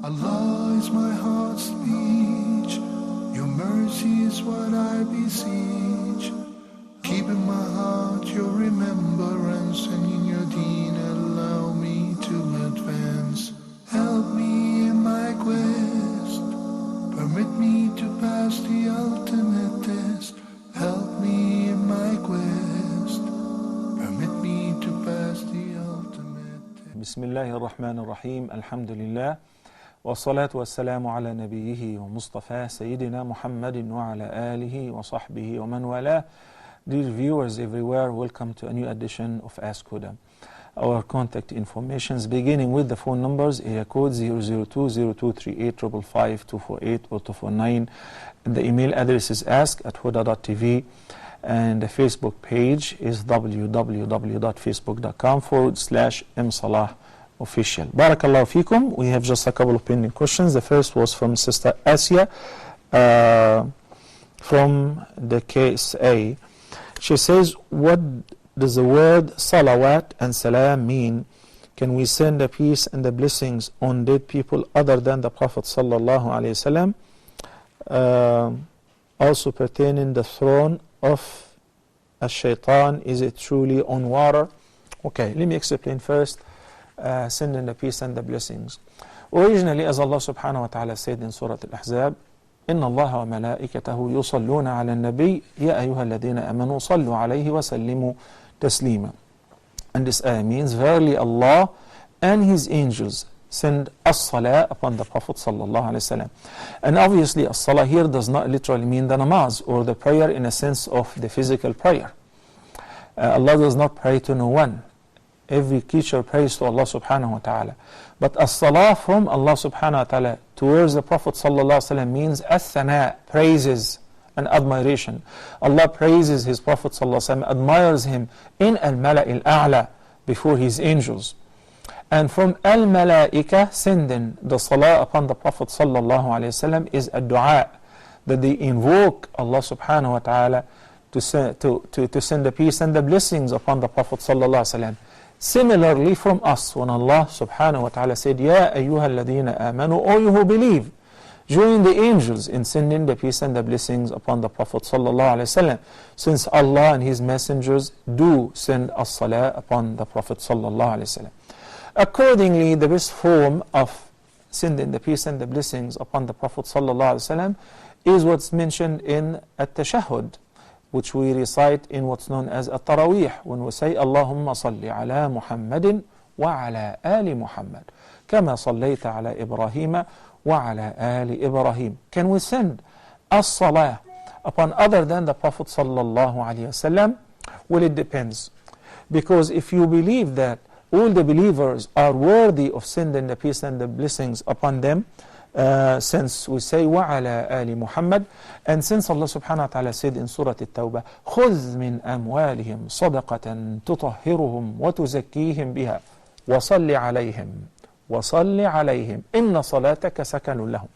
Allah is my heart's speech, your mercy is what I beseech. Keep in my heart your remembrance, and in your deen allow me to advance. Help me in my quest, permit me to pass the ultimate test. Help me in my quest, permit me to pass the ultimate test. Bismillahir Rahmanir Rahim, alhamdulillah. والصلاة والسلام على نبيه ومصطفى سيدنا محمد وعلى آله وصحبه ومن والاه. Dear viewers everywhere, welcome to a new edition of Ask Huda. Our contact informations beginning with the phone numbers, area code 002-0238-555-248 or 249. The email address is ask@huda.tv, and the Facebook page is www.facebook.com/msalah official. Barakallahu feekum. We have just a couple of pending questions. The first was from Sister Asia from the KSA. She says, what does the word salawat and salam mean? Can we send the peace and the blessings on dead people other than the Prophet sallallahu alaihi wasallam? Also pertaining the throne of a shaitan, is it truly on water? Okay, let me explain first. Sending the peace and the blessings. Originally, as Allah subhanahu wa ta'ala said in Surah Al-Ahzab, إِنَّ اللَّهَ وَمَلَائِكَتَهُ يُصَلُّونَ عَلَى النَّبِيِّ يَا أَيُّهَا الَّذِينَ آمَنُوا صَلُّوا عَلَيْهِ وَسَلِّمُوا تَسْلِيمًا. And this ayah means, verily Allah and His angels send as-salah upon the Prophet sallallahu alaihi wasallam. And obviously, as-salah here does not literally mean the namaz or the prayer in a sense of the physical prayer. Allah does not pray to no one. Every creature prays to Allah subhanahu wa ta'ala. But as-salah from Allah subhanahu wa ta'ala towards the Prophet sallallahu alaihi wasallam means as-sana, praises and admiration. Allah praises His Prophet sallallahu alaihi wasallam, admires him in al-mala' al-a'la, before His angels. And from al-mala'ika, sending the salah upon the Prophet sallallahu alaihi wasallam, is a dua, that they invoke Allah subhanahu wa ta'ala to send the peace and the blessings upon the Prophet sallallahu alaihi wasallam. Similarly from us, when Allah subhanahu wa ta'ala said, Ya ayyuha alladhina amanu, O you who believe, join the angels in sending the peace and the blessings upon the Prophet sallallahu alaihi wasallam, since Allah and His messengers do send as-salah upon the Prophet sallallahu alaihi wasallam. Accordingly, the best form of sending the peace and the blessings upon the Prophet sallallahu alaihi wasallam is what's mentioned in at-tashahhud, which we recite in what's known as at-tarawih, when we say Allahumma salli ala Muhammadin wa ala ali Muhammad, kama sallayta ala Ibrahim wa ala ali Ibrahim. Can we send as-salah upon other than the Prophet sallallahu alaihi wasallam? Well, it depends. Because if you believe that all the believers are worthy of sending the peace and the blessings upon them, since we say وَعَلَى آلِ Muhammad, and since Allah subhanahu wa ta'ala said in Surah At-Tawbah, خُذْ مِنْ أَمْوَالِهِمْ صَدَقَةً تُطَهِّرُهُمْ وَتُزَكِّيهِمْ بِهَا وَصَلِّ عَلَيْهِمْ إِنَّ صَلَاتَكَ سَكَنٌ لَهُمْ.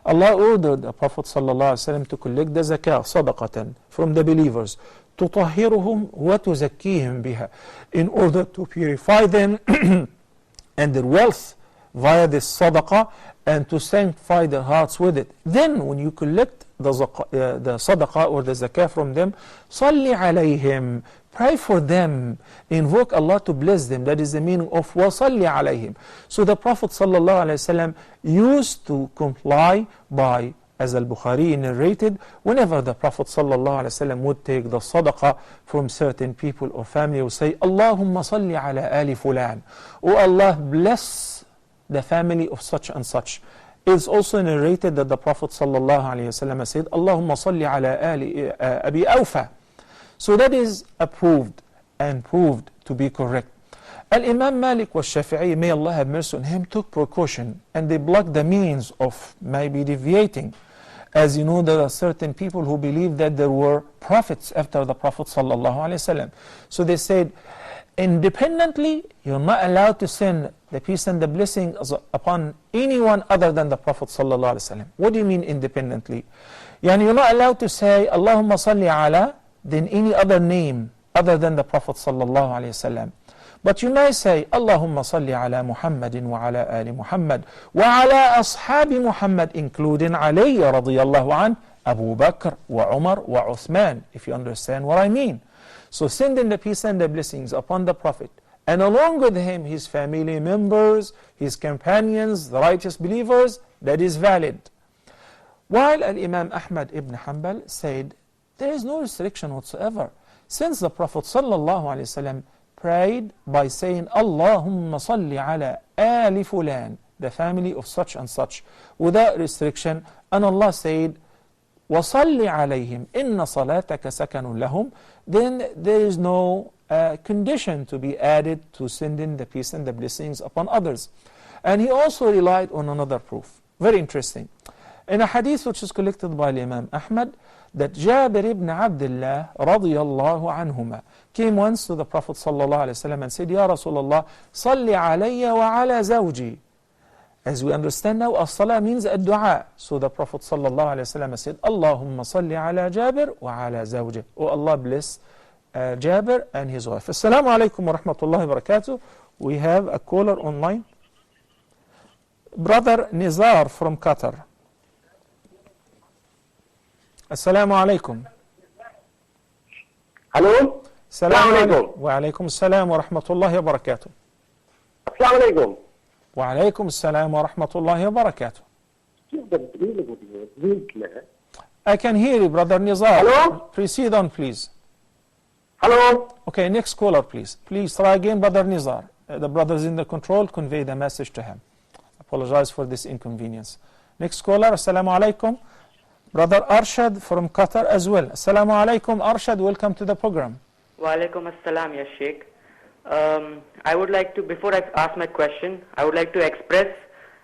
Allah ordered the Prophet sallallahu alaihi wasallam to collect the zakah, sadaqatan, from the believers, تُطَهِّرُهُمْ وَتُزَكِّيهِمْ بِهَا, in order to purify them and their wealth via this sadaqah, and to sanctify their hearts with it. Then when you collect the sadaqah or the zakah from them, صَلِّ عَلَيْهِمْ, pray for them, invoke Allah to bless them. That is the meaning of وَصَلِّ عَلَيْهِمْ. So the Prophet sallallahu alaihi wasallam used to comply by, as Al-Bukhari narrated, whenever the Prophet sallallahu alaihi wasallam would take the sadaqah from certain people or family, would say, Allahumma salli ala ali fulan, O Allah, bless the family of such and such. It's also narrated that the Prophet ﷺ said, Allahumma salli ala ali Abi Awfa. So that is approved and proved to be correct. Al-Imam Malik wa Shafi'i, may Allah have mercy on him, took precaution, and they blocked the means of maybe deviating. As you know, there are certain people who believe that there were prophets after the Prophet ﷺ. So they said, independently, you're not allowed to send the peace and the blessing upon anyone other than the Prophet ﷺ. What do you mean independently? Yani you're not allowed to say Allahumma salli ala, then any other name other than the Prophet ﷺ. But you may say, Allahumma salli ala Muhammadin wa ala ali Muhammad wa ala ashabi Muhammad, including Ali radiyallahu an, Abu Bakr wa Umar wa Uthman, if you understand what I mean. So sending the peace and the blessings upon the Prophet, and along with him his family members, his companions, the righteous believers, that is valid. While Al-Imam Ahmad ibn Hanbal said, there is no restriction whatsoever. Since the Prophet sallallahu alaihi wasallam prayed by saying, Allahumma salli ala ali fulan, the family of such and such, without restriction, and Allah said, وَصَلِّ عَلَيْهِمْ إِنَّ صَلَاتَكَ سَكَنٌ لَهُمْ, then there is no condition to be added to sending the peace and the blessings upon others. And he also relied on another proof. Very interesting. In a hadith which is collected by Imam Ahmad, that Jabir ibn Abdullah radiyallahu anhuma came once to the Prophet sallallahu alaihi wasallam and said, Ya Rasulullah, salli alayya wa ala zawji. As we understand now, as-salah means a dua. So the Prophet sallallahu alaihi wasallam said, Allahumma salli ala Jabir wa ala zawji. Oh Allah, bless Jabir and his wife. Assalamu alaikum wa rahmatullahi wa barakatuh. We have a caller online. Brother Nizar from Qatar. Assalamu alaikum. Hello? Assalamu alaikum. Wa alaikum assalam wa rahmatullahi wa barakatuh. Assalamu alaikum. Wa alaikum assalam wa rahmatullahi wa barakatuh. I can hear you, Brother Nizar. Hello? Proceed on, please. Hello? Okay, next caller, please. Please try again, Brother Nizar. The brothers in the control, convey the message to him. Apologize for this inconvenience. Next caller, assalamu alaikum. Brother Arshad from Qatar as well. Assalamu alaikum, Arshad, welcome to the program. Wa alaikum assalam, ya Sheikh. I would like to, before I ask my question, I would like to express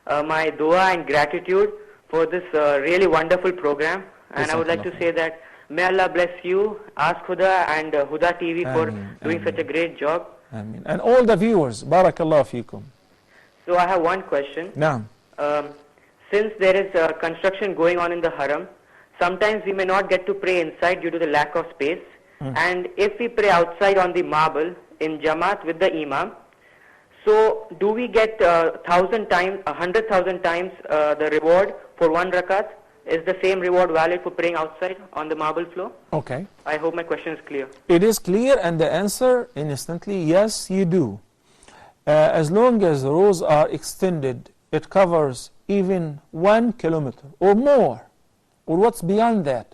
my dua and gratitude for this really wonderful program. And I would like to say that may Allah bless you, Ask Huda and Huda TV for doing such a great job. Ameen. And all the viewers, barakallahu feekum. So I have one question. Naam. Since there is construction going on in the haram, sometimes we may not get to pray inside due to the lack of space. And if we pray outside on the marble in Jamaat with the Imam, so do we get 1,000 times, 100,000 times the reward for one rakat? Is the same reward valid for praying outside on the marble floor? Okay. I hope my question is clear. It is clear, and the answer instantly, yes, you do. As long as the rows are extended, it covers even 1 kilometer or more, or what's beyond that.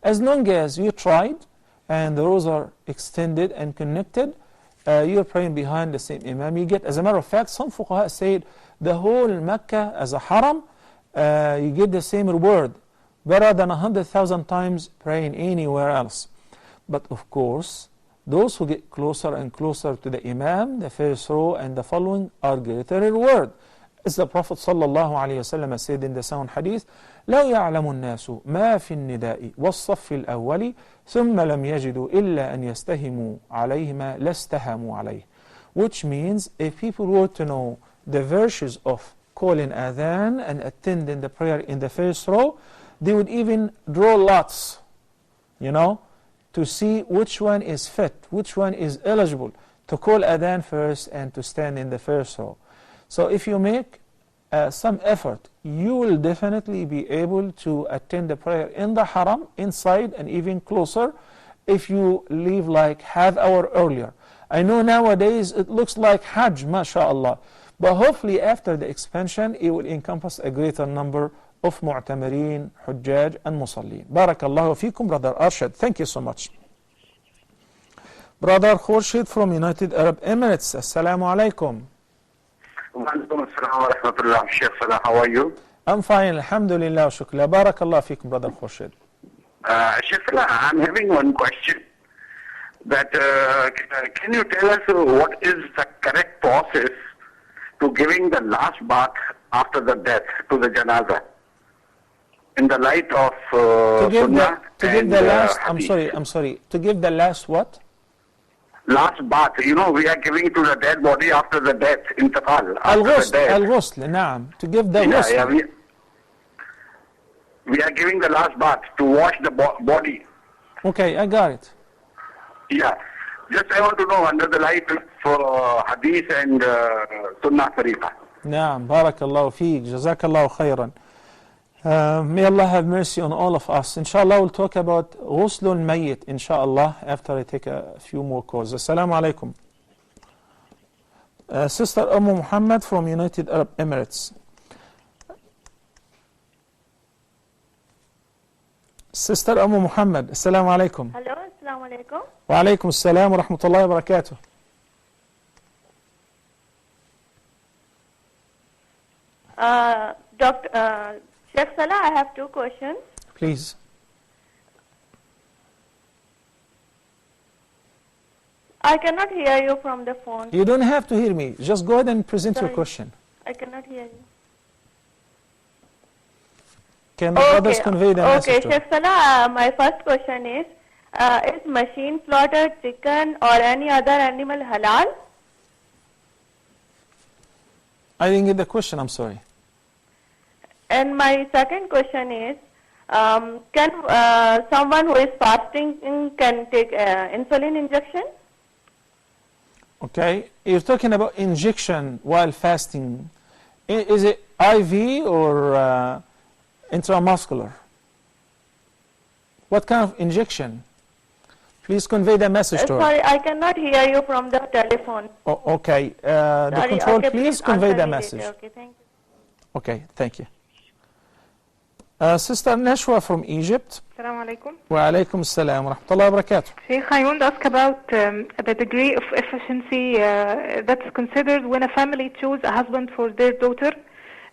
As long as you tried and the rows are extended and connected, you're praying behind the same Imam. You get, as a matter of fact, some fuqaha said the whole Mecca as a haram, you get the same reward, better than 100,000 times praying anywhere else. But of course, those who get closer and closer to the Imam, the first row and the following, are greater reward. As the Prophet sallallahu alayhi wasallam said in the sound hadith, لو يعلم الناس ما في النداء والصف الأول ثم لم يجدوا إلا أن يستهموا عليهما لاستهموا عليه. Which means, if people were to know the virtues of calling adhan and attending the prayer in the first row, they would even draw lots, to see which one is fit, which one is eligible to call adhan first and to stand in the first row. So if you make some effort, you will definitely be able to attend the prayer in the haram, inside and even closer, if you leave like half hour earlier. I know nowadays it looks like Hajj, mashallah, but hopefully after the expansion it will encompass a greater number of mu'tamirin, hujjaj and musallin. Barakallahu feekum, Brother Arshad. Thank you so much. Brother Khurshid from United Arab Emirates. Assalamu alaikum. Walaikum assalam wa rahmatullah. Sheikh Salah, how are you? I'm fine, alhamdulillah, shukla. Barakallah feekum, Brother Khurshid. Sheikh Salah, I'm having one question. That can you tell us what is the correct process to giving the last bath after the death to the janazah? In the light of Sunnah give the last, I'm sorry, to give the last what? Last bath, we are giving to the dead body after the death, intiqal. Al-ghusl, naam, to give the ghusl. Yeah, we are giving the last bath to wash the body. Okay, I got it. Yeah. Just I want to know under the light of Hadith and Sunnah Sarifa. نعم بارك الله فيك جزاك الله خيرا. May Allah have mercy on all of us. Inshallah we'll talk about غسل الميت inshallah after I take a few more calls. Assalamu alaikum. Sister Muhammad from United Arab Emirates. Sister Muhammad, Assalamu alaikum. Hello, Assalamu alaikum. Wa alaikum assalam wa rahmatullahi wa barakatuh. Dr. Sheikh Salah, I have two questions. Please. I cannot hear you from the phone. You don't have to hear me. Just go ahead and present your Sorry. question. I cannot hear you. Can the brothers convey the message? Okay, Sheikh Salah, my first question is machine slaughtered chicken or any other animal halal? I didn't get the question, I'm sorry. And my second question is, can someone who is fasting can take insulin injection? Okay, you're talking about injection while fasting. Is it IV or intramuscular? What kind of injection? Please convey the message to her. Sorry, I cannot hear you from the telephone. Oh, okay, the Sorry, control, okay, please convey the answer me message. later. Okay, thank you. Okay, thank you. Sister Nashwa from Egypt. Assalamu alaikum. Wa alaikum assalam wa rahmatullahi wa barakatuh. Sheikh, I want to ask about the degree of efficiency that's considered when a family choose a husband for their daughter.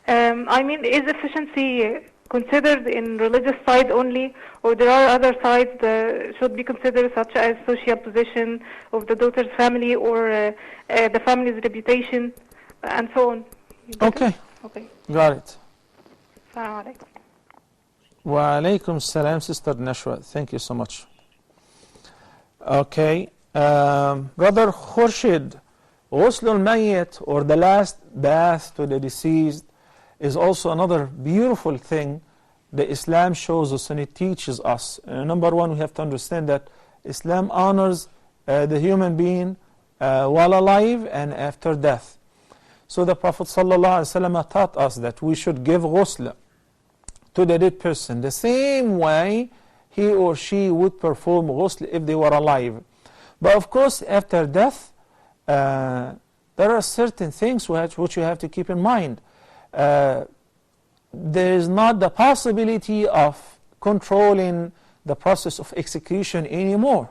I mean, is efficiency considered in religious side only, or there are other sides that should be considered, such as social position of the daughter's family or the family's reputation, and so on? Okay, Okay. got it. Assalamu alaikum. Wa alaikum salam, Sister Nashwa. Thank you so much. Okay, Brother Khurshid, Ghusl al-Mayyit, or the last bath to the deceased, is also another beautiful thing that Islam shows us and it teaches us. Number one, we have to understand that Islam honors the human being while alive and after death. So the Prophet ﷺ taught us that we should give ghusl to the dead person the same way he or she would perform ghusl if they were alive. But of course, after death, there are certain things which you have to keep in mind. There is not the possibility of controlling the process of execution anymore.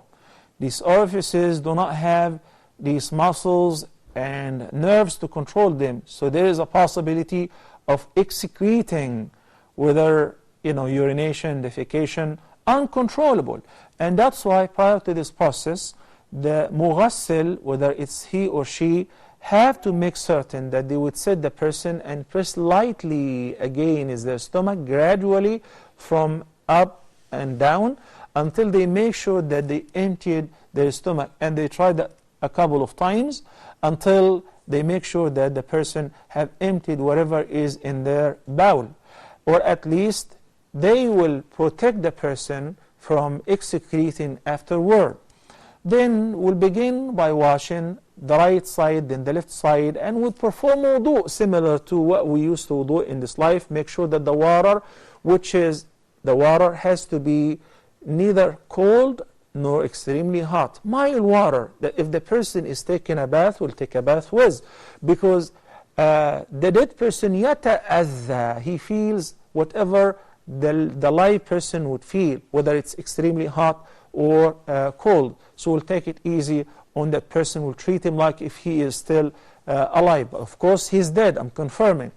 These orifices do not have these muscles and nerves to control them. So there is a possibility of excreting, whether urination, defecation, uncontrollable. And that's why prior to this process, the mughassil, whether it's he or she, have to make certain that they would set the person and press lightly against their stomach, gradually from up and down, until they make sure that they emptied their stomach. And they try that a couple of times until they make sure that the person have emptied whatever is in their bowel. Or at least they will protect the person from excreting afterward. Then we'll begin by washing the right side, then the left side, and we'll perform wudu similar to what we used to wudu in this life. Make sure that the water, has to be neither cold nor extremely hot. Mild water, that if the person is taking a bath, will take a bath with. Because the dead person, yata'adha, he feels whatever the live person would feel, whether it's extremely hot or cold. So we'll take it easy on that person. We'll treat him like if he is still alive. Of course, he's dead, I'm confirming.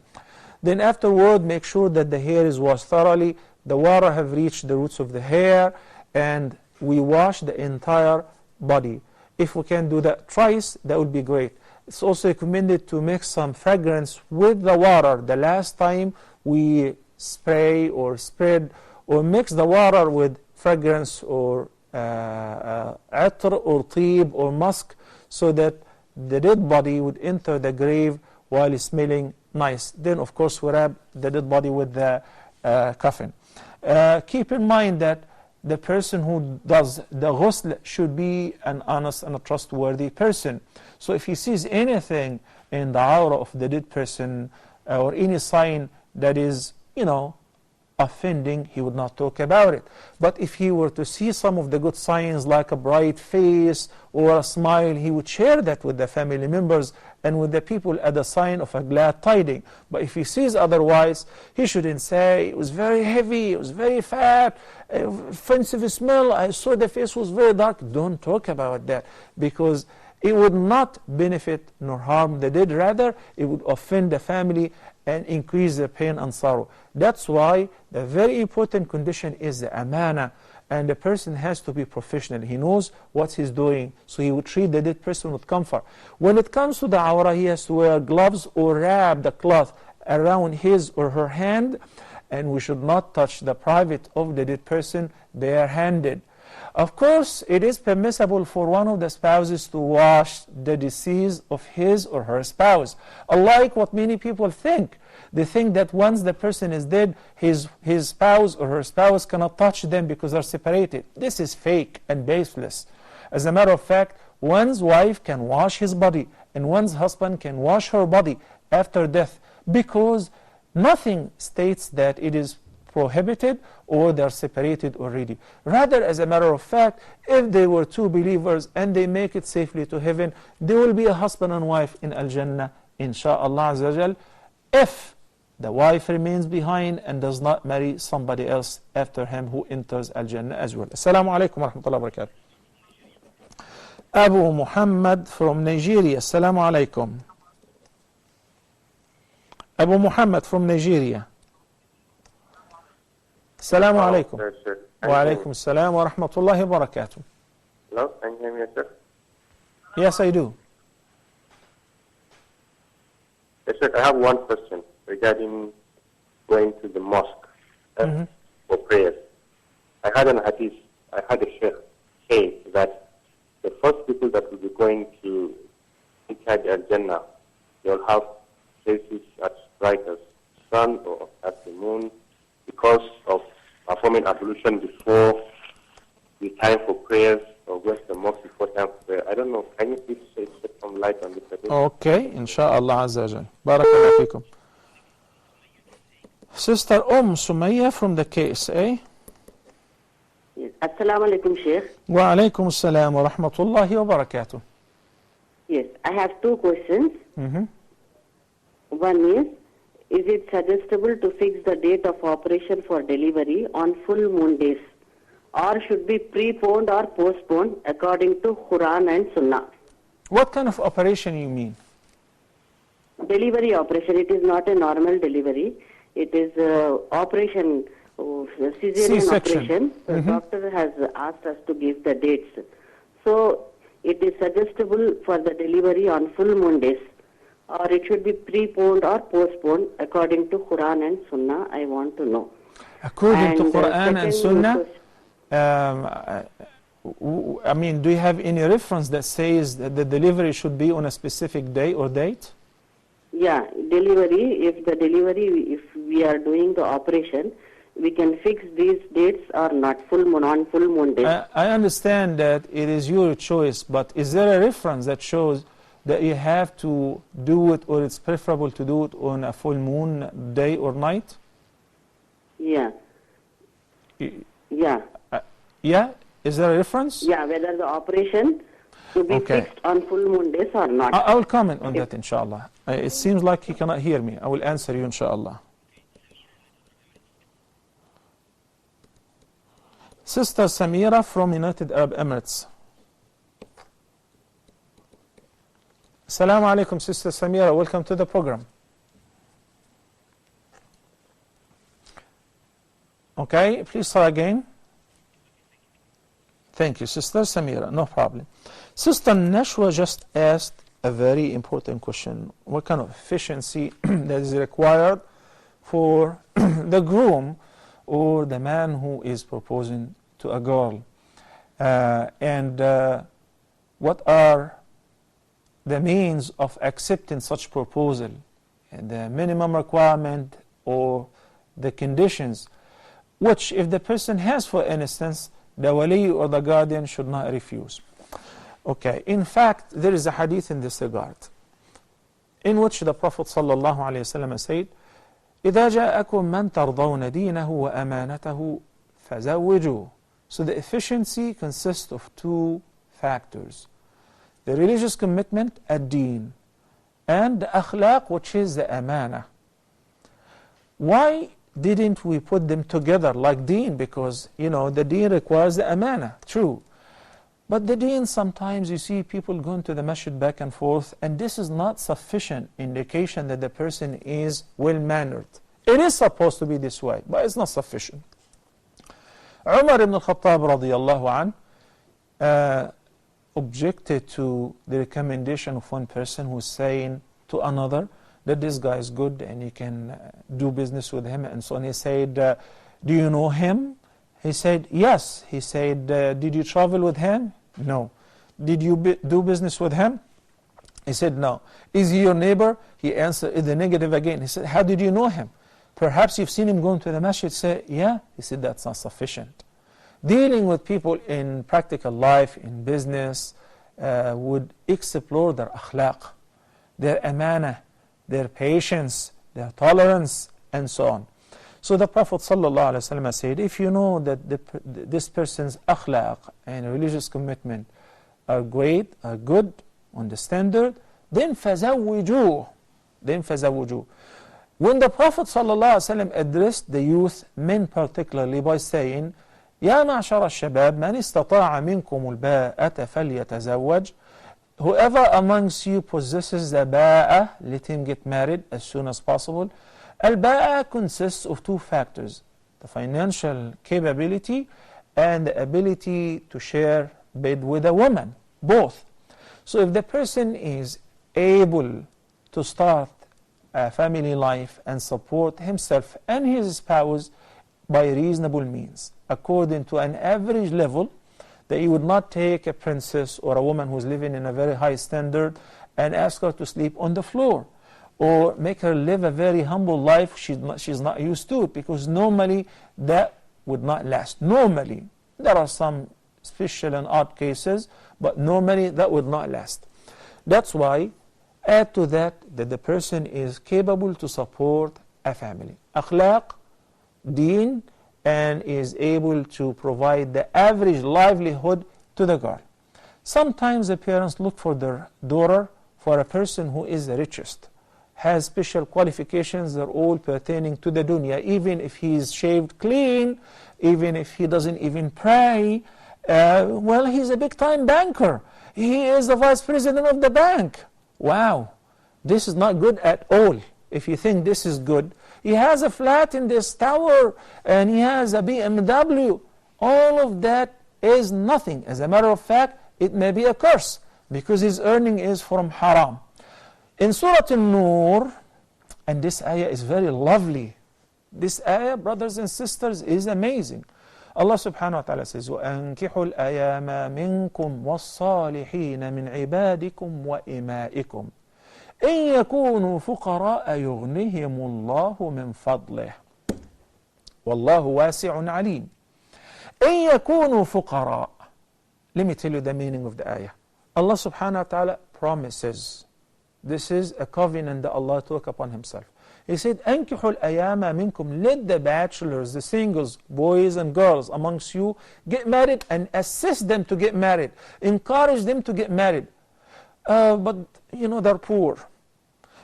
Then afterward, make sure that the hair is washed thoroughly, the water have reached the roots of the hair, and we wash the entire body. If we can do that twice, that would be great. It's also recommended to mix some fragrance with the water the last time we spray or spread or mix the water with fragrance or atr or tib or musk, so that the dead body would enter the grave while smelling nice. Then of course we wrap the dead body with the coffin. Keep in mind that the person who does the ghusl should be an honest and a trustworthy person. So if he sees anything in the aura of the dead person or any sign that is, offending, he would not talk about it. But if he were to see some of the good signs like a bright face or a smile, he would share that with the family members and with the people as a sign of a glad tiding. But if he sees otherwise, he shouldn't say, it was very heavy, it was very fat, offensive smell, I saw the face was very dark. Don't talk about that, because it would not benefit nor harm the dead. Rather, it would offend the family and increase their pain and sorrow. That's why the very important condition is the amana, and the person has to be professional. He knows what he's doing, so he would treat the dead person with comfort. When it comes to the awrah, he has to wear gloves or wrap the cloth around his or her hand, and we should not touch the private of the dead person barehanded. Of course, it is permissible for one of the spouses to wash the deceased of his or her spouse. Unlike what many people think. They think that once the person is dead, his spouse or her spouse cannot touch them because they're separated. This is fake and baseless. As a matter of fact, one's wife can wash his body and one's husband can wash her body after death, because nothing states that it is prohibited or they're separated already. Rather, as a matter of fact, if they were two believers and they make it safely to heaven, they will be a husband and wife in Al-Jannah, insha'Allah Azza wa Jal, if the wife remains behind and does not marry somebody else after him who enters Al-Jannah as well. Assalamu alaikum wa rahmatullahi wa barakatuh. Abu Muhammad from Nigeria. Assalamu alaikum. Abu Muhammad from Nigeria. Assalamu alaikum. Wa alaikum assalam wa rahmatullahi wa barakatuh. Hello, can you hear me, sir? Yes, I do. Yes, sir, I have one question regarding going to the mosque for prayers. I had a sheikh say that the first people that will be going to inside Al-Jannah, they'll have faces as bright as sun or as the moon, because of performing ablution before the time for prayers, or going to the mosque before time for prayer. I don't know. Can you please shed some light on this? Okay, inshallah Azza wa Jal. Barakallahu feekum. Sister Sumayya from the KSA. Yes. Assalamu alaikum, Sheikh. Wa alaikum assalam wa rahmatullahi wa barakatuh. Yes, I have two questions. One is it suggestible to fix the date of operation for delivery on full moon days, or should be preponed or postponed according to Quran and Sunnah? What kind of operation you mean? Delivery operation. It is not a normal delivery. It is operation, cesarean C-section. operation. The doctor has asked us to give the dates. So it is suggestible for the delivery on full moon days, or it should be preponed or postponed according to Quran and Sunnah. I want to know. According to Quran and second Sunnah, I mean, do you have any reference that says that the delivery should be on a specific day or date? Yeah, delivery. If we are doing the operation, we can fix these dates or not, full moon, on full moon days. I understand that it is your choice, but is there a reference that shows that you have to do it, or it's preferable to do it on a full moon day or night? Yeah. Yeah. Yeah? Is there a reference? Yeah, whether the operation to be fixed on full moon days or not. I will comment on that, inshallah. It seems like he cannot hear me. I will answer you, inshallah. Sister Samira from United Arab Emirates. Assalamu alaikum, Sister Samira. Welcome to the program. Okay, please try again. Thank you, Sister Samira. No problem. Sister Nashwa just asked a very important question. What kind of efficiency that is required for the groom or the man who is proposing to a girl? And what are the means of accepting such proposal? And the minimum requirement or the conditions? which if the person has, for instance, the wali or the guardian should not refuse. Okay, in fact, there is a hadith in this regard, in which the Prophet ﷺ said, إِذَا جَاءَكُم مَّن تَرْضَوْنَ دِينَهُ وَأَمَانَتَهُ فَزَوِّجُوهُ. So the efficiency consists of two factors: the religious commitment, ad-deen, and the akhlaq, which is the amana. Why didn't we put them together like deen? Because, the deen requires the amana, true. But the deen, sometimes you see people going to the masjid back and forth, and this is not sufficient indication that the person is well-mannered. It is supposed to be this way, but it's not sufficient. Umar ibn al-Khattab radiyallahu anh objected to the recommendation of one person who's saying to another that this guy is good and you can do business with him and so on. He said, do you know him? He said, yes. He said, did you travel with him? No. Did you do business with him? He said, no. Is he your neighbor? He answered in the negative again. He said, how did you know him? Perhaps you've seen him going to the masjid. Say, yeah. He said, that's not sufficient. Dealing with people in practical life, in business, would explore their akhlaq, their amana, their patience, their tolerance, and so on. So the Prophet ﷺ said, if you know that this person's akhlaq and religious commitment are great, are good, on the standard, then فَزَوِّجُوهُ. When the Prophet ﷺ addressed the youth, men particularly, by saying, يا معشر الشباب من استطاع منكم الباءة فليتزوج. Whoever amongst you possesses the ba'ah, let him get married as soon as possible. Al-ba'ah consists of two factors: the financial capability and the ability to share bed with a woman, both. So if the person is able to start a family life and support himself and his spouse by reasonable means, according to an average level, that you would not take a princess or a woman who's living in a very high standard and ask her to sleep on the floor, or make her live a very humble life she's not used to it, because normally that would not last. Normally, there are some special and odd cases, but normally that would not last. That's why, add to that the person is capable to support a family, akhlaq, deen, and is able to provide the average livelihood to the girl. Sometimes the parents look for their daughter for a person who is the richest, has special qualifications, they're all pertaining to the dunya, even if he is shaved clean, even if he doesn't even pray. Well, he's a big-time banker. He is the vice president of the bank. Wow, this is not good at all. If you think this is good, he has a flat in this tower and he has a BMW. All of that is nothing. As a matter of fact, it may be a curse because his earning is from haram. In Surah An-Nur, and this ayah is very lovely. This ayah, brothers and sisters, is amazing. Allah subhanahu wa ta'ala says, وَأَنْكِحُوا الْأَيَامَ مِنْكُمْ وَالصَّالِحِينَ مِنْ عِبَادِكُمْ وَإِمَائِكُمْ إن يكونوا فقراء يغنيهم الله من فضله والله واسع عليم. إن يكونوا فقراء. Let me tell you the meaning of the ayah. Allah subhanahu wa ta'ala promises. This is a covenant that Allah took upon himself. He said, أنكحوا الأيام منكم. Let the bachelors, the singles, boys and girls amongst you get married and assist them to get married. Encourage them to get married. But they're poor.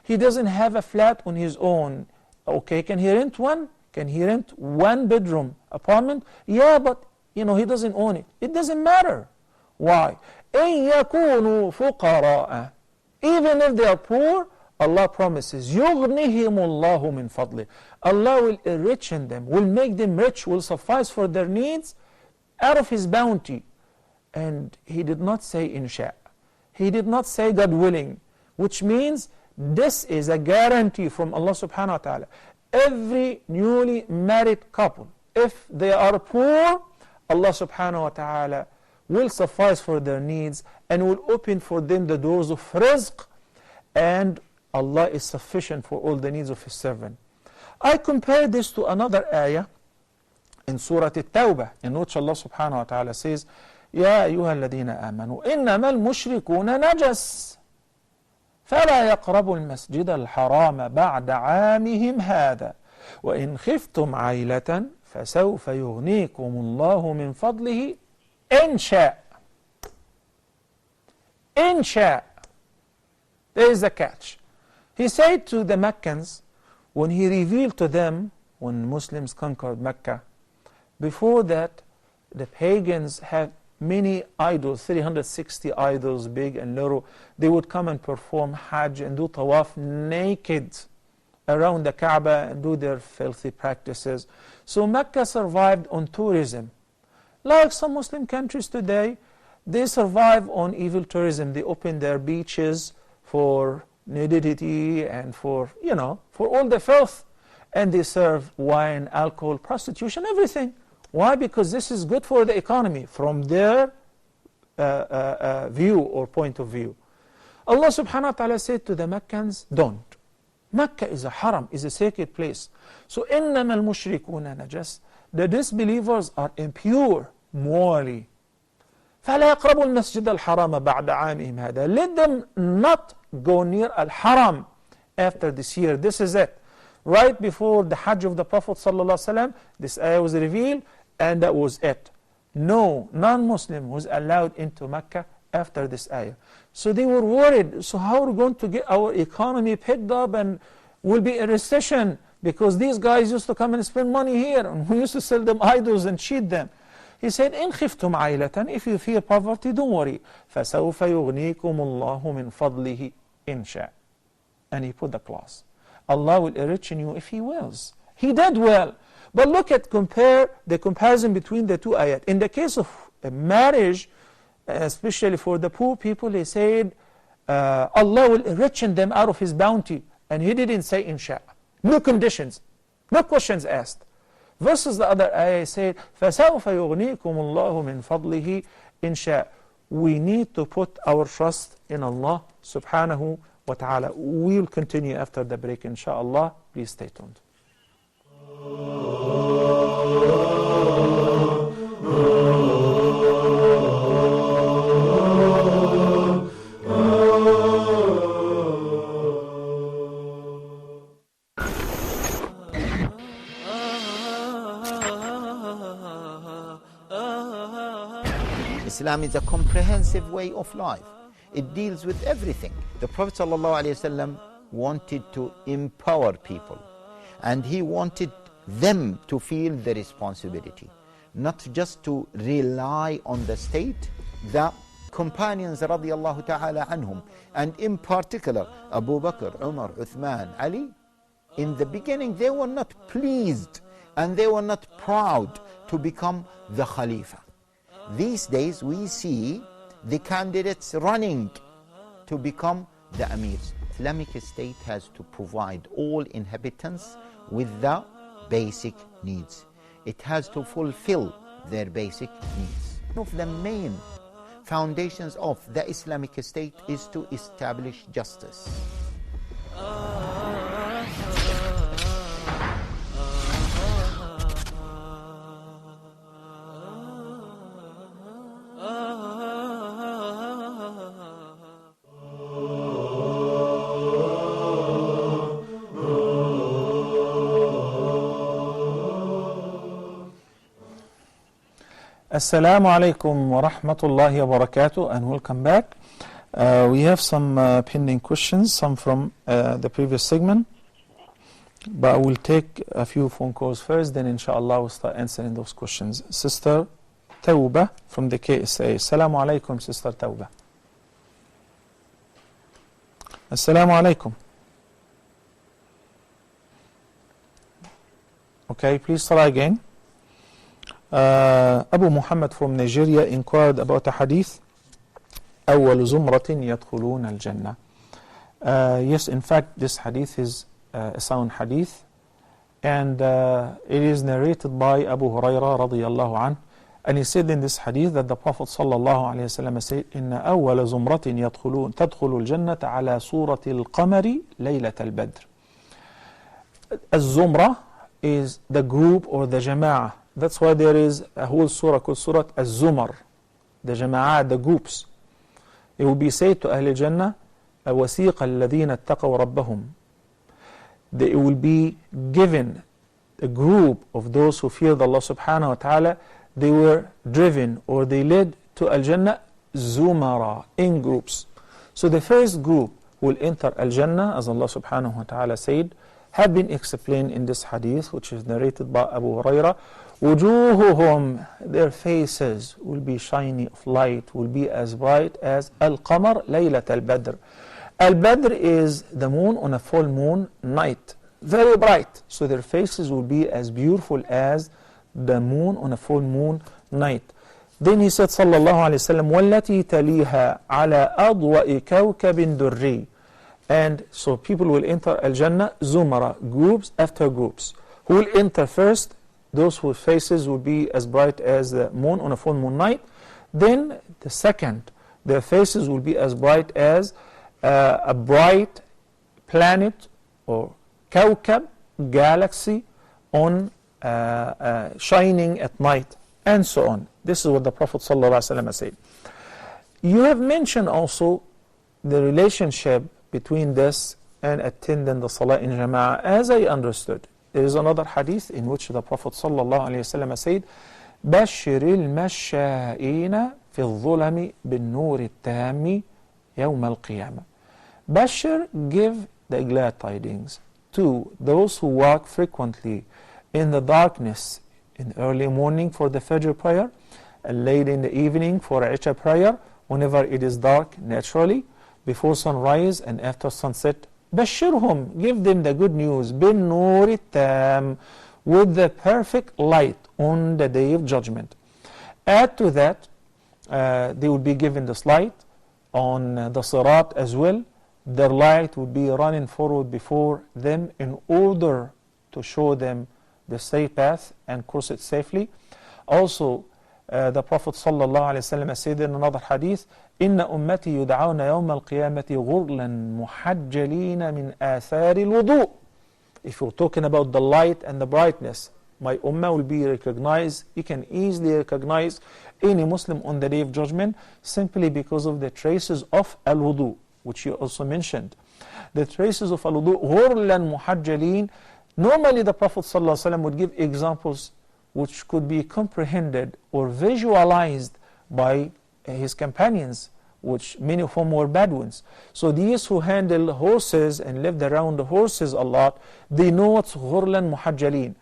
He doesn't have a flat on his own. Okay, can he rent one? Can he rent one bedroom apartment? Yeah, but he doesn't own it. It doesn't matter. Why? إن يكونوا فقراء. Even if they are poor, Allah promises, يغنيهم الله من فضله. Allah will enrichen them, will make them rich, will suffice for their needs out of His bounty. And He did not say insha. He did not say God willing, which means this is a guarantee from Allah subhanahu wa ta'ala. Every newly married couple, if they are poor, Allah subhanahu wa ta'ala will suffice for their needs and will open for them the doors of rizq, and Allah is sufficient for all the needs of His servant. I compare this to another ayah in Surah At-Tawbah, in which Allah subhanahu wa ta'ala says, يا أيها الذين آمنوا إنما المشركون نجس فلا يقربوا المسجد الحرام بعد عامهم هذا وإن خفتم عيلة فسوف يغنيكم الله من فضله إن شاء. إن شاء. There is a catch. He said to the Meccans, when he revealed to them, when Muslims conquered Mecca, before that, the pagans had many idols, 360 idols, big and little. They would come and perform Hajj and do tawaf naked around the Kaaba and do their filthy practices. So Mecca survived on tourism. Like some Muslim countries today, they survive on evil tourism. They open their beaches for nudity and for, for all the filth. And they serve wine, alcohol, prostitution, everything. Why? Because this is good for the economy from their view or point of view. Allah subhanahu wa ta'ala said to the Meccans, don't. Mecca is a haram, is a sacred place. So, إِنَّمَا الْمُشْرِكُونَ نَجَسٌ. The disbelievers are impure morally. فَلَا يَقْرَبُوا الْمَسْجِدَ الْحَرَامَ بَعْدَ عَامِهِمْ هَذَا. Let them not go near Al-Haram after this year. This is it. Right before the Hajj of the Prophet ﷺ, this ayah was revealed, and that was it. No non-Muslim was allowed into Mecca after this ayah. So they were worried, so how are we going to get our economy picked up and we'll be in recession because these guys used to come and spend money here and we used to sell them idols and cheat them. He said, إِن خِفْتُمْ عَيْلَةً. If you fear poverty, don't worry. فَسَوْفَ يُغْنِيكُمُ اللَّهُ مِنْ فَضْلِهِ إِنْ شَاءَ. And he put the clause. Allah will enrichen you if He wills. He did well. But look at the comparison between the two ayat. In the case of marriage, especially for the poor people, He said, Allah will enrichen them out of His bounty. And He didn't say insha. No conditions. No questions asked. Versus the other ayah said, فَسَوْفَ يُغْنِيكُمُ اللَّهُ مِنْ فَضْلِهِ إِنْ شَاءَ. We need to put our trust in Allah subhanahu wa ta'ala. We'll continue after the break, inshaAllah. Please stay tuned. Islam is a comprehensive way of life. It deals with everything. The Prophet ﷺ wanted to empower people, and he wanted them to feel the responsibility, not just to rely on the state. The companions radiallahu ta'ala anhum, and in particular Abu Bakr, Umar, Uthman, Ali, in the beginning they were not pleased and they were not proud to become the Khalifa. These days we see the candidates running to become the emirs. Islamic State has to provide all inhabitants with the basic needs. It has to fulfill their basic needs. One of the main foundations of the Islamic State is to establish justice. Assalamu alaikum wa rahmatullahi wa barakatuh, and welcome back. We have some pending questions, some from the previous segment, but we'll take a few phone calls first, then inshallah we'll start answering those questions. Sister Tawbah from the KSA. Assalamu alaikum, Sister Tawbah. Assalamu alaikum. Okay, please try again. Abu Muhammad from Nigeria inquired about a hadith, أول زمرة يدخلون الجنة. Yes, in fact, this hadith is a sound hadith, and it is narrated by Abu Hurairah radiyallahu anh, and he said in this hadith that the Prophet sallallahu alayhi wa sallam said, إن أول زمرة تدخل الجنة على صورة القمر ليلة البدر. الزمرة is the group or the jama'ah, That's why there is a whole surah called Surah Az-Zumar, the jama'at, the groups. It will be said to Ahl Jannah, وَسِيقَ الَّذِينَ اتَّقَوْا رَبَّهُم. It will be given a group of those who feared Allah subhanahu wa ta'ala. They were driven or they led to Al-Jannah Zumara, in groups. So the first group who will enter Al-Jannah, as Allah subhanahu wa ta'ala said, have been explained in this hadith, which is narrated by Abu Huraira. وُجُوهُهُمْ, their faces will be shiny of light, will be as bright as Al-Qamar Laylat Al-Badr. Al-Badr is the moon on a full moon night, very bright. So their faces will be as beautiful as the moon on a full moon night. Then he said, sallallahu alayhi wa sallam, وَالَّتِي تَلِيهَا عَلَىٰ أَضْوَإِ كَوْكَبٍ دُرِّي. And so people will enter Al-Jannah, Zumara, groups after groups. Who will enter first? Those whose faces will be as bright as the moon on a full moon night. Then the second, their faces will be as bright as a bright planet or kawkab, galaxy, on shining at night, and so on. This is what the Prophet ﷺ said. You have mentioned also the relationship between this and attending the Salah in Jama'ah. As I understood, there is another hadith in which the Prophet ﷺ said, بَشِّرِ الْمَشَّائِينَ فِي الظُّلَمِ بِالنُّورِ التَّامِ يَوْمَ الْقِيَامَةِ. Bashir, give the glad tidings to those who walk frequently in the darkness, in the early morning for the Fajr prayer, and late in the evening for Isha prayer, whenever it is dark naturally, before sunrise and after sunset. Bashirhum, give them the good news, bin nur tam, with the perfect light on the day of judgment. Add to that, they will be given this light on the Sirat as well. Their light will be running forward before them in order to show them the safe path and cross it safely. Also, the Prophet ﷺ said in another hadith, إِنَّ أُمَّتِي يُدْعَوْنَ يَوْمَ الْقِيَامَةِ غُرْلًا مُحَجَّلِينَ مِنْ آثَارِ الْوُضُوءِ. If you're talking about the light and the brightness, my ummah will be recognized. You can easily recognize any Muslim on the Day of Judgment simply because of the traces of al-wudu, which you also mentioned. The traces of al-wudu, غُرْلًا مُحَجَّلِينَ. Normally the Prophet ﷺ would give examples which could be comprehended or visualized by his companions, which many of whom were Bedouins. So these who handle horses and lived around the horses a lot, they know what's غُرْلًا مُحَجَّلِينَ.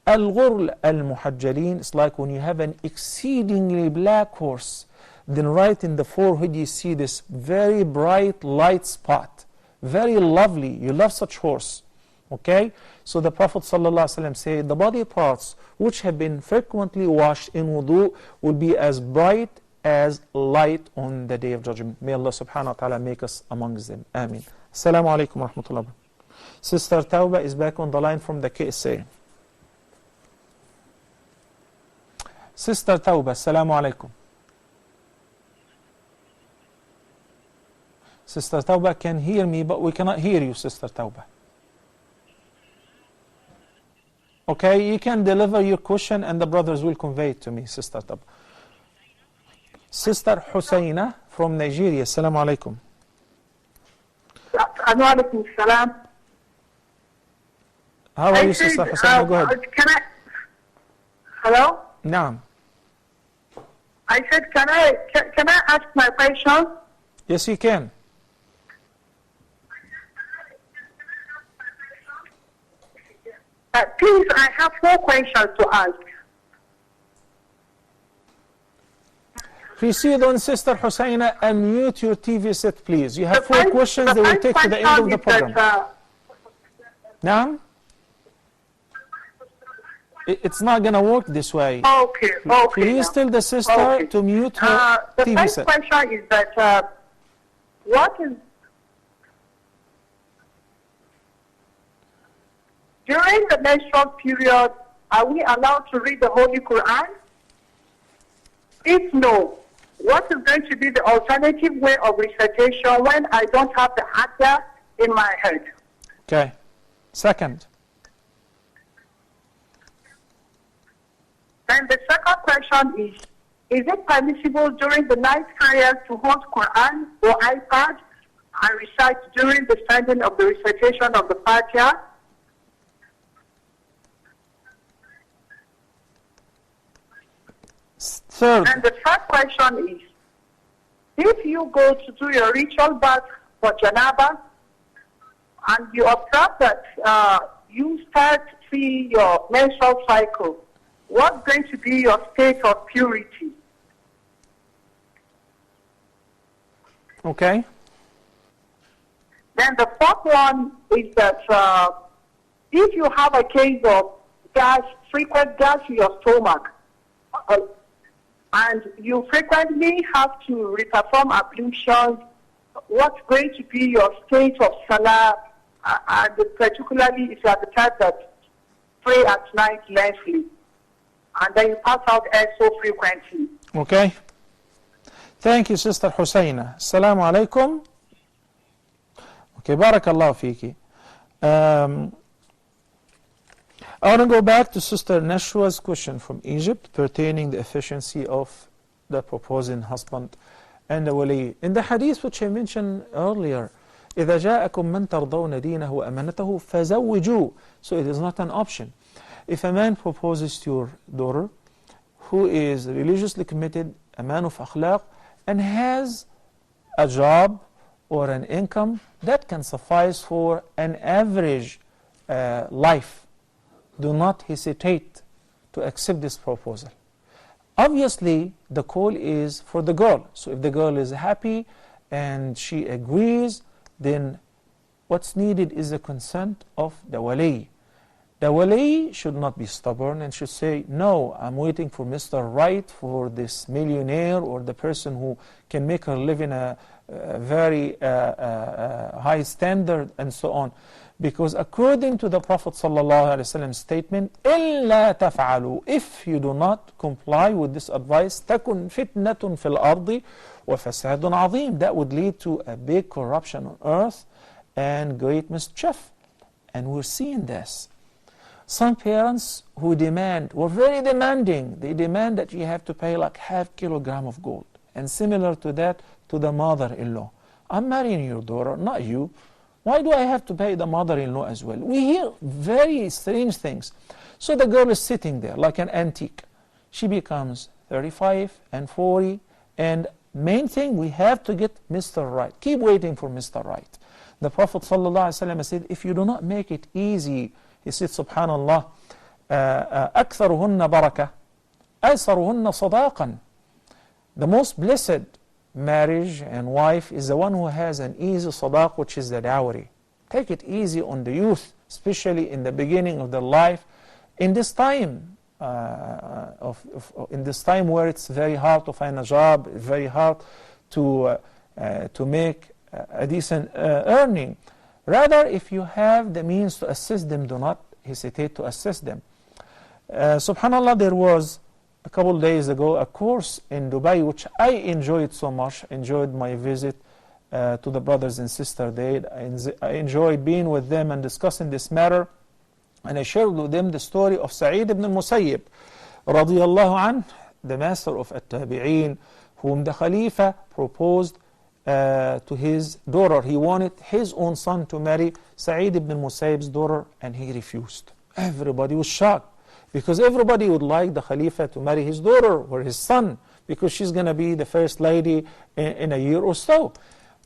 Al-ghurl al-muhajjalin is like when you have an exceedingly black horse, then right in the forehead you see this very bright light spot. Very lovely. You love such horse. Okay? So the Prophet ﷺ said, the body parts which have been frequently washed in wudu will be as bright as light on the Day of Judgment. May Allah subhanahu wa ta'ala make us amongst them. Ameen. Assalamu alaikum wa rahmatullah. Sister Tawbah is back on the line from the KSA. Sister Tawbah, assalamu alaikum. Sister Tawbah can hear me, but we cannot hear you, Sister Tawbah. Okay, you can deliver your question and the brothers will convey it to me, Sister Tawbah. Sister Husayna from Nigeria, assalamu alaikum. Alaikum salam. How are you, Sister Husayna? Go ahead. Hello? Naam. I said, can I ask my question? Yes, you can. Please, I have 4 questions to ask. Proceed on, Sister Husayna, and mute your TV set, please. You have 4 questions that will take to the end of the program. Naam? It's not going to work this way. Okay. Please tell the sister to mute her TV set. The first question is that during the menstrual period, are we allowed to read the Holy Quran? If no, what is going to be the alternative way of recitation when I don't have the hadith in my head? Okay. Second. Then the second question is it permissible during the night prayer to hold Quran or iPad and recite during the standing of the recitation of the Fatiha? Third. And the third question is, if you go to do your ritual bath for Janaba and you observe that you start to see your menstrual cycle, what's going to be your state of purity? Okay. Then the fourth one is that if you have a case of gas, frequent gas in your stomach, and you frequently have to perform ablutions, what's going to be your state of salah, and particularly if you are the type that pray at night lengthily, and then you pass out air so frequently? Okay. Thank you, Sister Husayna. Assalamu alaikum. Okay, barakallahu fiki. I want to go back to Sister Nashwa's question from Egypt pertaining the efficiency of the proposing husband and the wali. In the hadith which I mentioned earlier, إِذَا جَاءَكُم مَّن تَرْضَوْنَ دِينَهُ وَأَمَانَتَهُ فَزَوِّجُوهُ. So it is not an option. If a man proposes to your daughter who is religiously committed, a man of akhlaq, and has a job or an income, that can suffice for an average life. Do not hesitate to accept this proposal. Obviously, the call is for the girl. So if the girl is happy and she agrees, then what's needed is the consent of the wali. The wali should not be stubborn and should say, no, I'm waiting for Mr. Right, for this millionaire or the person who can make her live in a very high standard and so on. Because according to the Prophet ﷺ statement, إِلَّا تَفْعَلُوا, if you do not comply with this advice, تَكُنْ فِتْنَةٌ فِي الْأَرْضِ وَفَسَادٌ عَظِيمٌ. That would lead to a big corruption on earth and great mischief. And we're seeing this. Some parents who demand, were very demanding, they demand that you have to pay like half kilogram of gold. And similar to that, to the mother-in-law. I'm marrying your daughter, not you. Why do I have to pay the mother-in-law as well? We hear very strange things. So the girl is sitting there like an antique. She becomes 35 and 40, and main thing, we have to get Mr. Right. Keep waiting for Mr. Right. The Prophet ﷺ said, if you do not make it easy, he said, subhanallah, أكثرهن بركة أيسرهن صداقا. The most blessed marriage and wife is the one who has an easy sadaq, which is the dowry. Take it easy on the youth, especially in the beginning of their life. In this time, in this time where it's very hard to find a job, very hard to make a decent earning. Rather, if you have the means to assist them, do not hesitate to assist them. Subhanallah, there was a couple of days ago a course in Dubai which I enjoyed so much. Enjoyed my visit to the brothers and sisters there. I enjoyed being with them and discussing this matter. And I shared with them the story of Sa'id ibn al-Musayyib radiyallahu anh, the master of at-Tabi'een, whom the Khalifa proposed to his daughter. He wanted his own son to marry Sa'id ibn al-Musayyib's daughter, and he refused. Everybody was shocked, because everybody would like the Khalifa to marry his daughter or his son, because she's going to be the first lady in a year or so.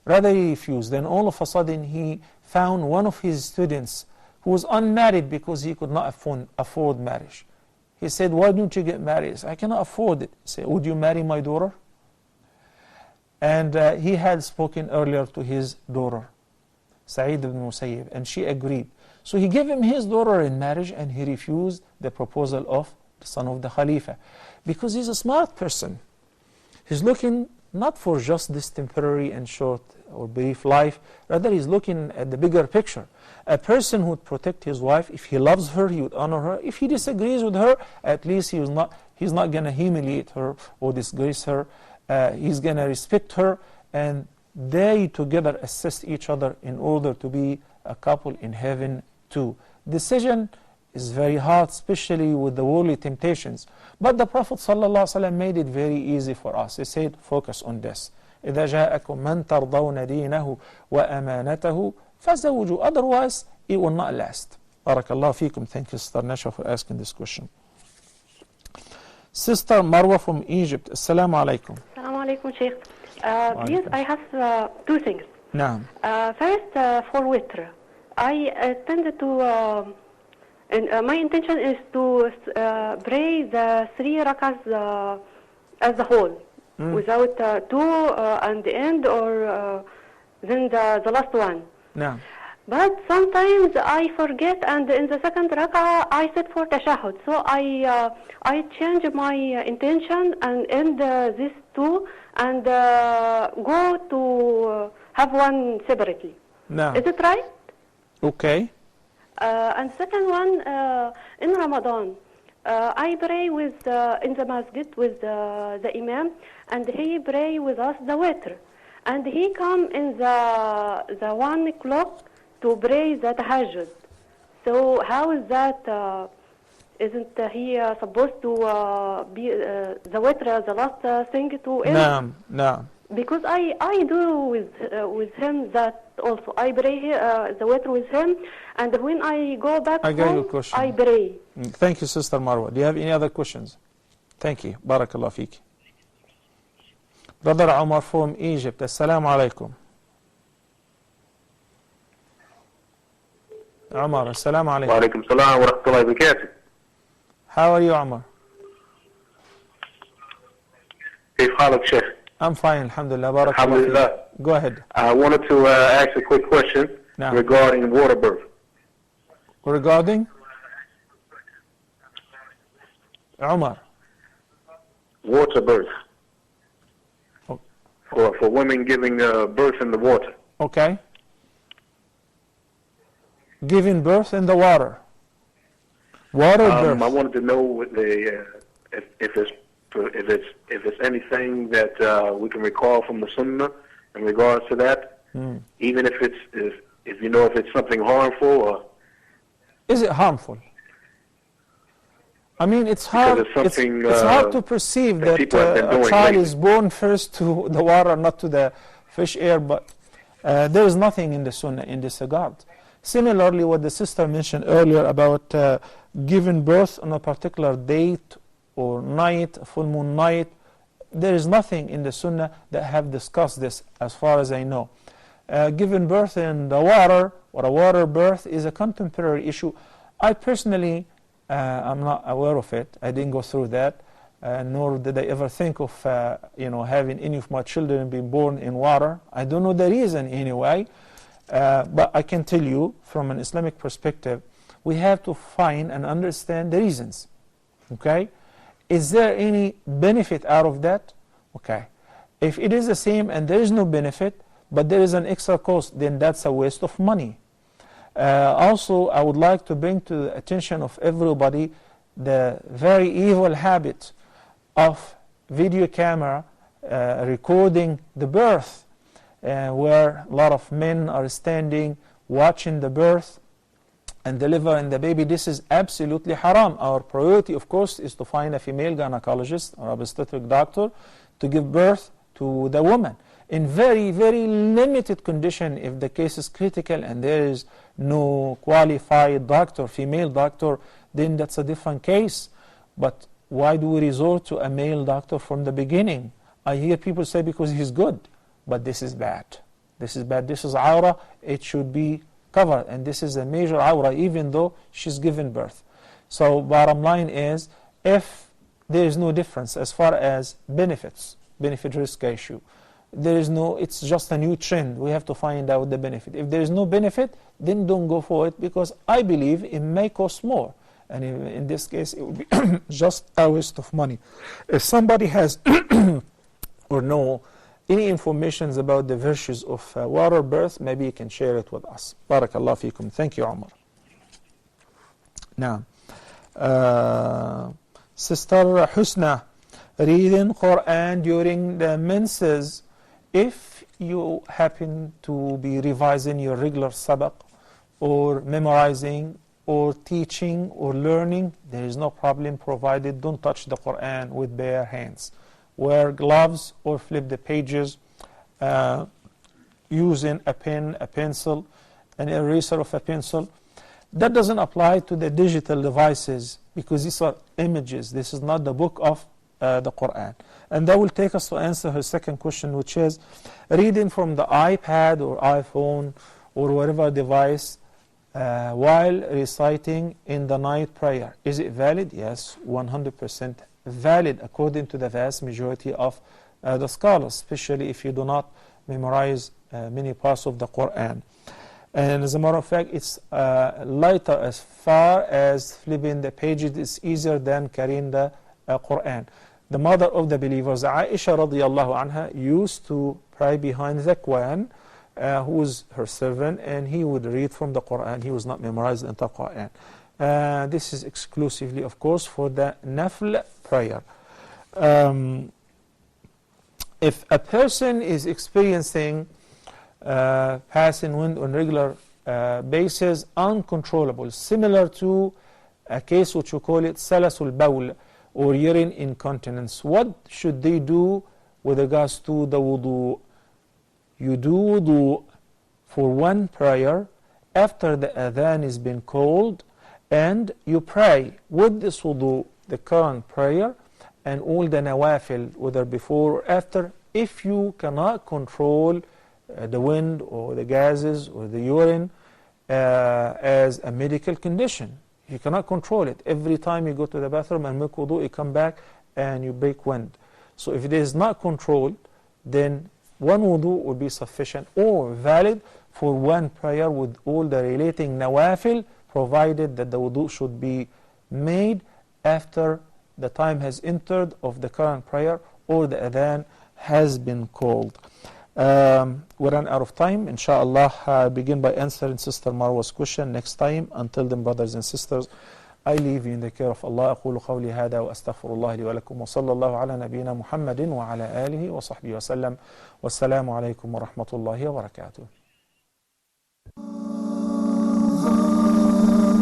Rather, he refused. Then all of a sudden, he found one of his students who was unmarried because he could not afford marriage. He said, why don't you get married? He said, I cannot afford it. He said, would you marry my daughter? And he had spoken earlier to his daughter, Sa'id ibn Musayyib, and she agreed. So he gave him his daughter in marriage, and he refused the proposal of the son of the Khalifa. Because he's a smart person. He's looking not for just this temporary and short or brief life, rather he's looking at the bigger picture. A person who would protect his wife, if he loves her, he would honor her. If he disagrees with her, at least he's not going to humiliate her or disgrace her. He's going to respect her, and they together assist each other in order to be a couple in heaven too. Decision is very hard, especially with the worldly temptations. But the Prophet ﷺ made it very easy for us. He said, focus on this. إذا جاءكم من ترضون دينه وأمانته فزوجوا. Otherwise, it will not last. Barakallahu feekum. Thank you, Sister Nasha, for asking this question. Sister Marwa from Egypt. Assalamu alaikum. Assalamu alaikum, Sheikh. Please, I have two things. Naam. First, for witr. I tend to, my intention is to pray the 3 rakas as a whole, without 2 and the end, or then the last one. Naam. But sometimes I forget, and in the second rak'ah I sit for tashahhud. So I change my intention and end these 2 and go to have one separately. No. Is it right? Okay. And second one, in Ramadan, I pray with in the masjid with the imam, and he pray with us the witr, and he come in the 1 o'clock to pray the tahajjud. So how is that? Isn't he supposed to be the witr the last thing to end? No, no. Because I do with him that also. I pray the witr with him, and when I go back home, I pray. Thank you, Sister Marwa. Do you have any other questions? Thank you. Barakallah feek. Brother Omar from Egypt. Assalamu alaikum. Omar, assalamu alaikum. Wa alaikum salam wa rahmatullahi wa barakatuh. How are you, Omar? كيف حالك شيخ? I'm fine, alhamdulillah. Barakallah. Go ahead. I wanted to ask a quick question regarding water birth. Regarding? Omar. Water birth. Oh. For women giving birth in the water. Okay. Giving birth in the water. Water birth. I wanted to know if it's anything that we can recall from the Sunnah in regards to that, even if you know if it's something harmful or. Is it harmful? I mean, it's hard. It's hard to perceive that a child is born first to the water, not to the fish air. But there is nothing in the Sunnah in this regard. Similarly, what the sister mentioned earlier about giving birth on a particular date or night, full moon night, there is nothing in the Sunnah that have discussed this, as far as I know. Giving birth in the water or a water birth is a contemporary issue. I personally, I'm not aware of it. I didn't go through that, nor did I ever think of having any of my children being born in water. I don't know the reason anyway. But I can tell you, from an Islamic perspective, we have to find and understand the reasons. Okay? Is there any benefit out of that? Okay. If it is the same and there is no benefit, but there is an extra cost, then that's a waste of money. Also, I would like to bring to the attention of everybody the very evil habit of video camera recording the birth, where a lot of men are standing watching the birth and delivering the baby. This is absolutely haram. Our priority, of course, is to find a female gynecologist or obstetric doctor to give birth to the woman. In very, very limited condition, if the case is critical and there is no qualified doctor, female doctor, then that's a different case. But why do we resort to a male doctor from the beginning? I hear people say because he's good. But this is bad. This is bad. This is awra. It should be covered. And this is a major awra, even though she's given birth. So bottom line is, if there is no difference as far as benefit risk issue, there is no, it's just a new trend. We have to find out the benefit. If there is no benefit, then don't go for it, because I believe it may cost more. And in this case, it would be just a waste of money. If somebody has or no any information about the virtues of water birth, maybe you can share it with us. Barakallah feekum. Thank you, Umar. Now, Sister Husna, reading Quran during the menses, if you happen to be revising your regular sabaq or memorizing or teaching or learning, there is no problem, provided don't touch the Quran with bare hands. Wear gloves or flip the pages using a pen, a pencil, an eraser of a pencil. That doesn't apply to the digital devices because these are images. This is not the book of the Quran. And that will take us to answer her second question, which is reading from the iPad or iPhone or whatever device while reciting in the night prayer. Is it valid? Yes, 100% valid according to the vast majority of the scholars, especially if you do not memorize many parts of the Quran. And as a matter of fact, it's lighter as far as flipping the pages is easier than carrying the Quran. The mother of the believers, Aisha radiallahu anha, used to pray behind Zakwan, who was her servant, and he would read from the Quran. He was not memorized into Quran. This is exclusively, of course, for the nafl prayer. If a person is experiencing passing wind on regular basis, uncontrollable, similar to a case which we call it salasul bawl, or urine incontinence, what should they do with regards to the wudu? You do wudu for one prayer after the adhan has been called, and you pray with this wudu the current prayer and all the nawafil, whether before or after, if you cannot control the wind or the gases or the urine as a medical condition. You cannot control it. Every time you go to the bathroom and make wudu, you come back and you break wind. So if it is not controlled, then one wudu will be sufficient or valid for one prayer with all the relating nawafil, provided that the wudu should be made after the time has entered of the current prayer or the adhan has been called. We ran out of time. Inshallah, begin by answering Sister Marwa's question next time. Until then, brothers and sisters, I leave you in the care of Allah. أقول قولي هذا وأستغفر الله لي ولكم وصلى الله على نبينا محمد وعلى آله وصحبه وسلم والسلام عليكم ورحمة الله وبركاته.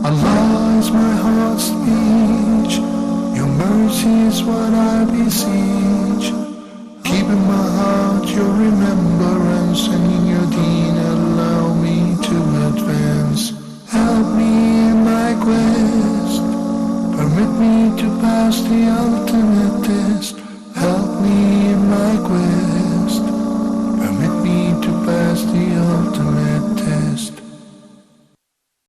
Allah is my heart's speech. Your mercy is what I beseech. Keep in my heart your remembrance, and in your deen allow me to advance. Help me in my quest, permit me to pass the ultimate test. Help me in my quest, permit me to pass the ultimate